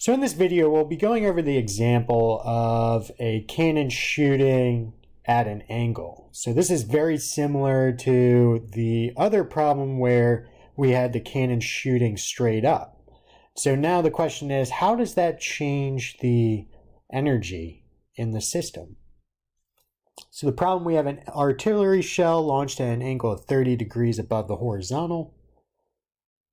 So in this video, we'll be going over the example of a cannon shooting at an angle. So this is very similar to the other problem where we had the cannon shooting straight up. So now the question is, how does that change the energy in the system? So the problem, we have an artillery shell launched at an angle of 30 degrees above the horizontal.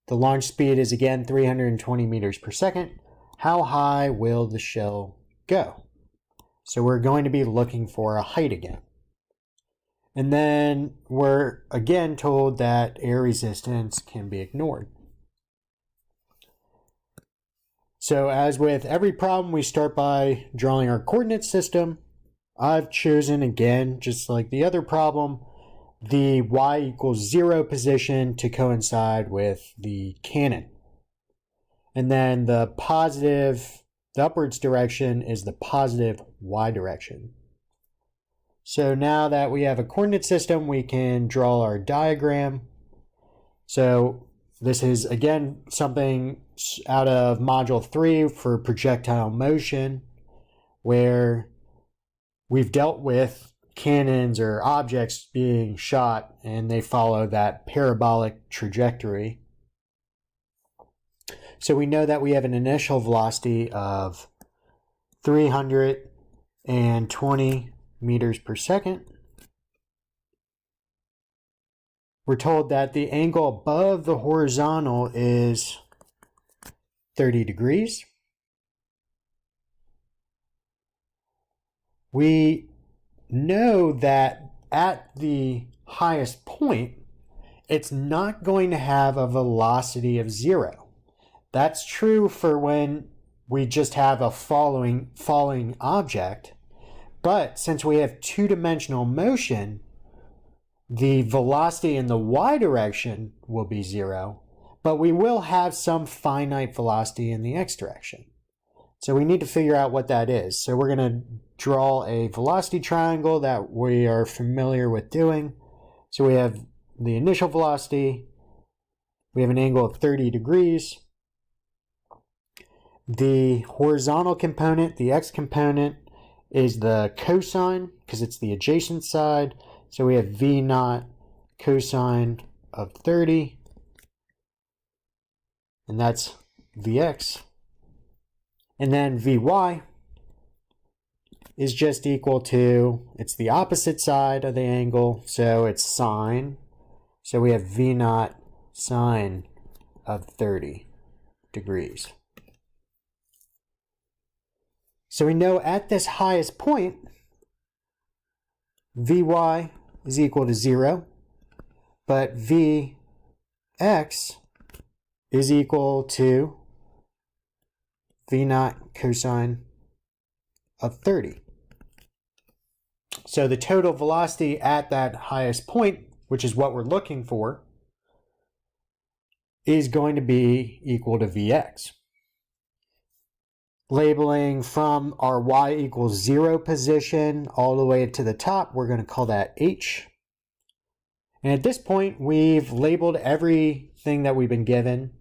The launch speed is again 320 meters per second. How high will the shell go? So we're going to be looking for a height again. And then we're again told that air resistance can be ignored. So as with every problem, we start by drawing our coordinate system. I've chosen, again, just like the other problem, the y equals 0 position to coincide with the cannon. And then the upwards direction is the positive y direction. So now that we have a coordinate system, we can draw our diagram. So this is, again, something out of Module 3 for projectile motion, where we've dealt with cannons or objects being shot and they follow that parabolic trajectory. So we know that we have an initial velocity of 320 meters per second. We're told that the angle above the horizontal is 30 degrees. We know that at the highest point, it's not going to have a velocity of 0. That's true for when we just have a falling object, but since we have two-dimensional motion, the velocity in the y direction will be 0, but we will have some finite velocity in the x direction. So we need to figure out what that is. So we're going to draw a velocity triangle that we are familiar with doing. So we have the initial velocity, we have an angle of 30 degrees. The horizontal component, the x component, is the cosine because it's the adjacent side. So we have v naught cosine of 30, and that's vx. And then vy is just equal to, it's the opposite side of the angle, so it's sine. So we have v naught sine of 30 degrees. So we know at this highest point, Vy is equal to 0, but Vx is equal to V naught cosine of 30. So the total velocity at that highest point, which is what we're looking for, is going to be equal to Vx. Labeling from our y equals 0 position all the way to the top, we're going to call that h. And at this point, we've labeled everything that we've been given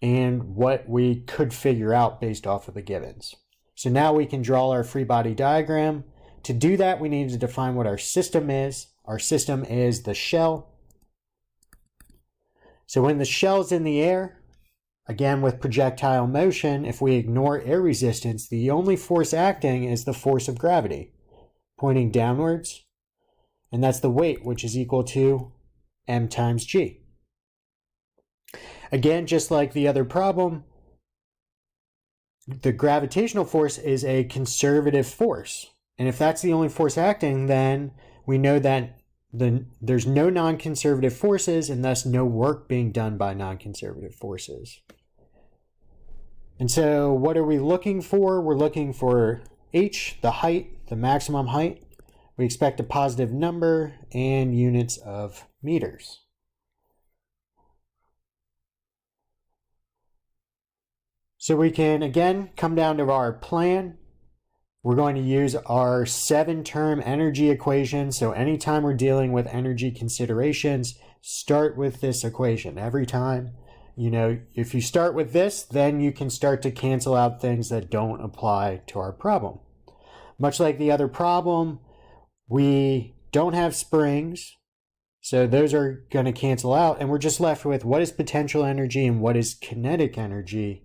and what we could figure out based off of the givens. So now we can draw our free body diagram. To do that, we need to define what our system is. Our system is the shell. So when the shell's in the air, again, with projectile motion, if we ignore air resistance, the only force acting is the force of gravity, pointing downwards, and that's the weight, which is equal to m times g. Again, just like the other problem, the gravitational force is a conservative force, and if that's the only force acting, then we know that there's no non-conservative forces and thus no work being done by non-conservative forces. And so what are we looking for? We're looking for h, the height, the maximum height. We expect a positive number and units of meters. So we can again come down to our plan. We're going to use our 7-term energy equation. So anytime we're dealing with energy considerations, start with this equation every time. You know, if you start with this, then you can start to cancel out things that don't apply to our problem. Much like the other problem, we don't have springs, so those are going to cancel out, and we're just left with what is potential energy and what is kinetic energy,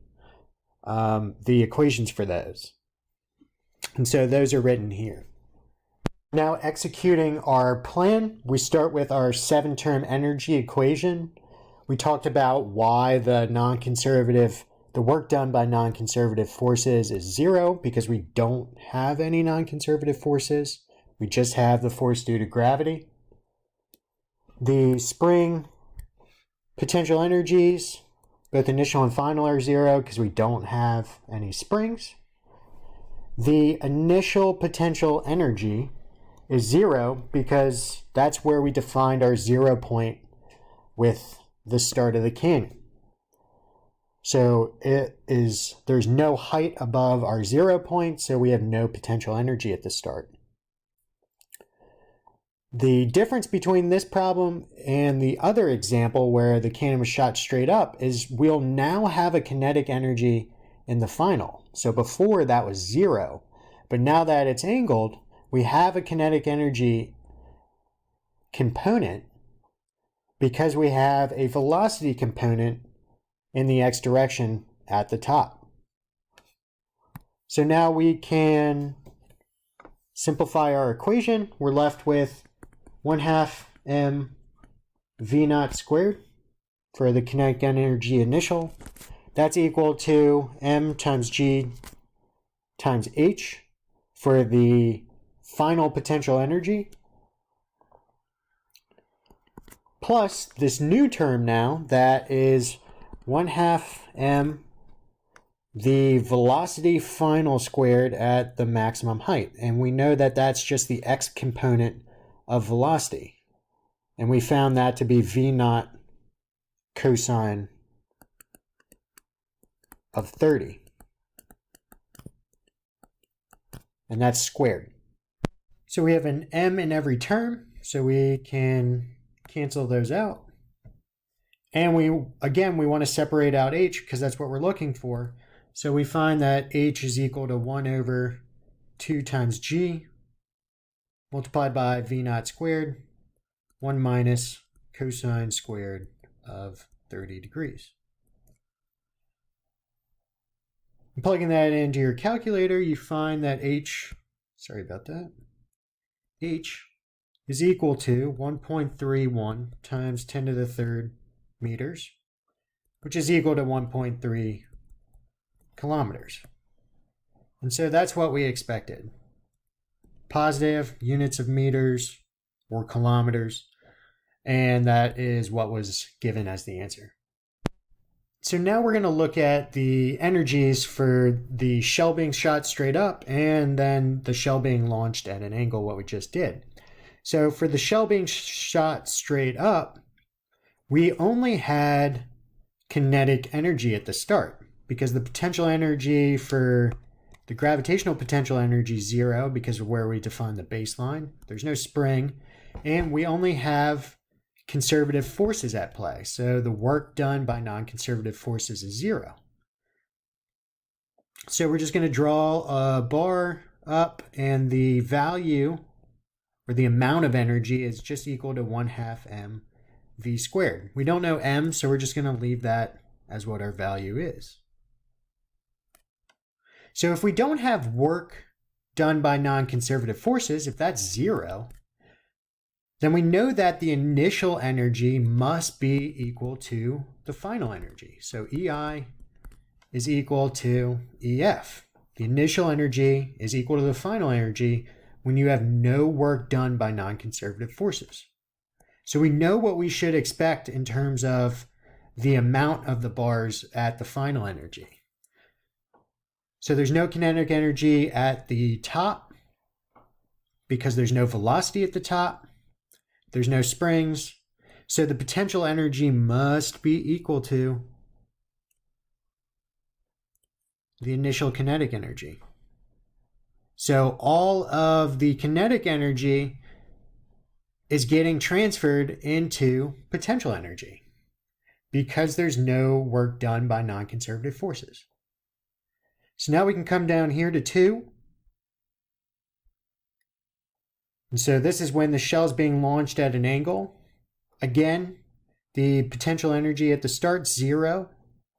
the equations for those. And so those are written here. Now executing our plan, we start with our 7-term energy equation. We talked about why the work done by non-conservative forces is 0, because we don't have any non-conservative forces. We just have the force due to gravity. The spring potential energies, both initial and final, are 0 because we don't have any springs. The initial potential energy is 0 because that's where we defined our 0 point with the start of the canyon. So there's no height above our 0 point, so we have no potential energy at the start. The difference between this problem and the other example where the cannon was shot straight up is we'll now have a kinetic energy in the final. So before that was 0, but now that it's angled, we have a kinetic energy component because we have a velocity component in the x direction at the top. So now we can simplify our equation. We're left with 1/2 m v naught squared for the kinetic energy initial. That's equal to m times g times h for the final potential energy, plus this new term now that is 1/2 m the velocity final squared at the maximum height. And we know that that's just the x component of velocity. And we found that to be v naught cosine of 30. And that's squared. So we have an m in every term, so we can cancel those out. And we want to separate out h because that's what we're looking for. So we find that h is equal to 1 over 2 times g multiplied by v naught squared, 1 minus cosine squared of 30 degrees. And plugging that into your calculator, you find that h is equal to 1.31 times 10 to the third meters, which is equal to 1.3 kilometers. And so that's what we expected. Positive units of meters or kilometers, and that is what was given as the answer. So now we're going to look at the energies for the shell being shot straight up and then the shell being launched at an angle, what we just did. So for the shell being shot straight up, we only had kinetic energy at the start because the potential energy for the gravitational potential energy is 0 because of where we define the baseline. There's no spring, and we only have conservative forces at play. So the work done by non-conservative forces is 0. So we're just going to draw a bar up, and the value or the amount of energy is just equal to 1/2 m v squared. We don't know m, so we're just going to leave that as what our value is. So if we don't have work done by non-conservative forces, if that's 0, then we know that the initial energy must be equal to the final energy. So EI is equal to EF. The initial energy is equal to the final energy when you have no work done by non-conservative forces. So we know what we should expect in terms of the amount of the bars at the final energy. So there's no kinetic energy at the top because there's no velocity at the top. There's no springs. So the potential energy must be equal to the initial kinetic energy. So all of the kinetic energy is getting transferred into potential energy because there's no work done by non-conservative forces. So now we can come down here to 2. And so this is when the shell is being launched at an angle. Again, the potential energy at the start, 0,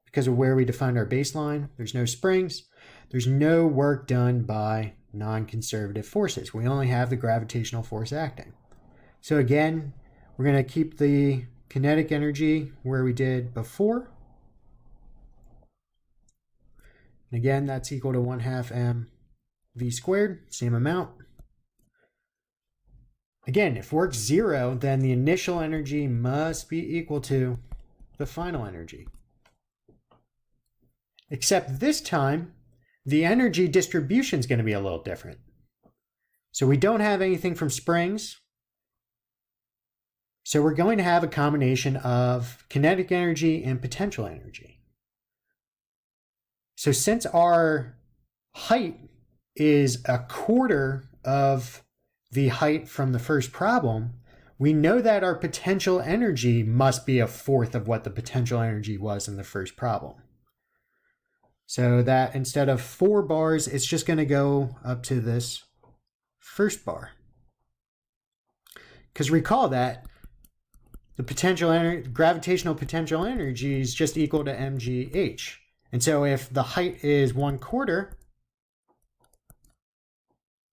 because of where we defined our baseline. There's no springs. There's no work done by non-conservative forces. We only have the gravitational force acting. So again, we're going to keep the kinetic energy where we did before. And again, that's equal to 1/2 mv squared, same amount. Again, if work's 0, then the initial energy must be equal to the final energy. Except this time, the energy distribution is going to be a little different. So we don't have anything from springs. So we're going to have a combination of kinetic energy and potential energy. So since our height is a quarter of the height from the first problem, we know that our potential energy must be a fourth of what the potential energy was in the first problem. So that instead of 4 bars, it's just going to go up to this first bar. Because recall that the gravitational potential energy is just equal to mgh. And so if the height is 1/4,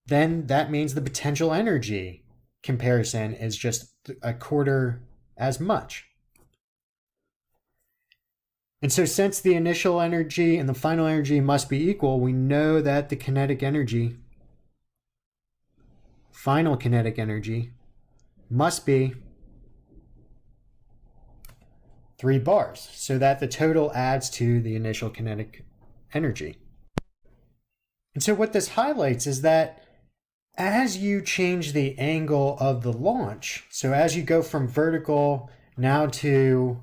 then that means the potential energy comparison is just a quarter as much. And so since the initial energy and the final energy must be equal, we know that the kinetic energy, final kinetic energy, must be 3 bars, so that the total adds to the initial kinetic energy. And so what this highlights is that as you change the angle of the launch, so as you go from vertical now to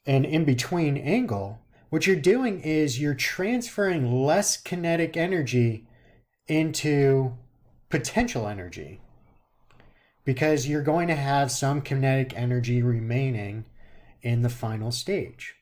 an in-between angle, what you're doing is you're transferring less kinetic energy into potential energy, because you're going to have some kinetic energy remaining in the final stage.